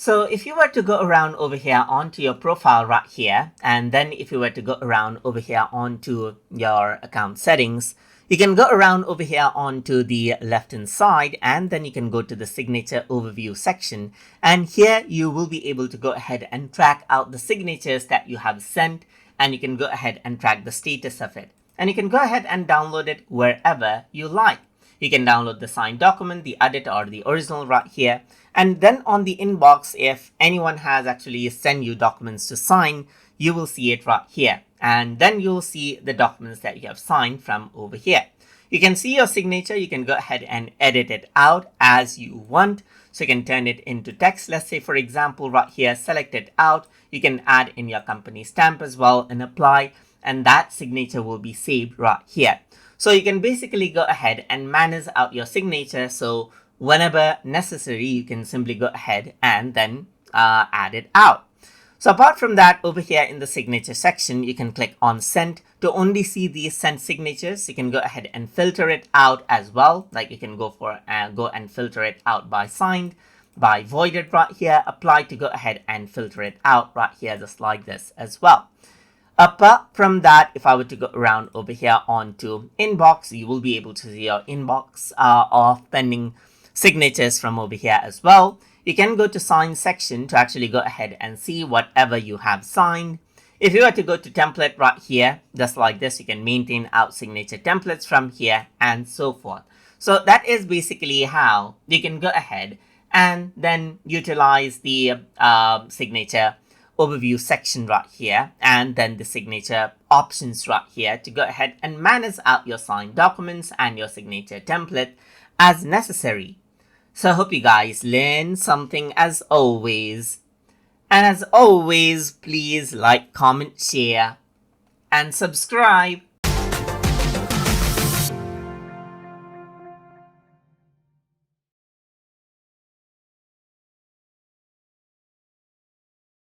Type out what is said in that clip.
So if you were to go around over here onto your profile right here, and then if you were to go around over here onto your account settings, you can go around over here onto the left hand side, and then you can go to the signature overview section. And here you will be able to go ahead and track out the signatures that you have sent, and you can go ahead and track the status of it. And you can go ahead and download it wherever you like. You can download the signed document, the edit, or the original right here. And then on the inbox, if anyone has actually sent you documents to sign, you will see it right here. And then you'll see the documents that you have signed from over here. You can see your signature. You can go ahead and edit it out as you want. So you can turn it into text. Let's say, for example, right here, select it out. You can add in your company stamp as well and apply. And that signature will be saved right here. So you can basically go ahead and manage out your signature. So whenever necessary, you can simply go ahead and then add it out. So apart from that, over here in the signature section, you can click on send to only see these sent signatures. You can go ahead and filter it out as well. Like you can go and filter it out by signed, by voided right here, apply to go ahead and filter it out right here, just like this as well. Apart from that, if I were to go around over here onto inbox, you will be able to see your inbox of pending signatures from over here as well. You can go to sign section to actually go ahead and see whatever you have signed. If you were to go to template right here, just like this, you can maintain out signature templates from here and so forth. So that is basically how you can go ahead and then utilize the signature overview section right here, and then the signature options right here to go ahead and manage out your signed documents and your signature template as necessary. So I hope you guys learned something as always. And as always, please like, comment, share, and subscribe.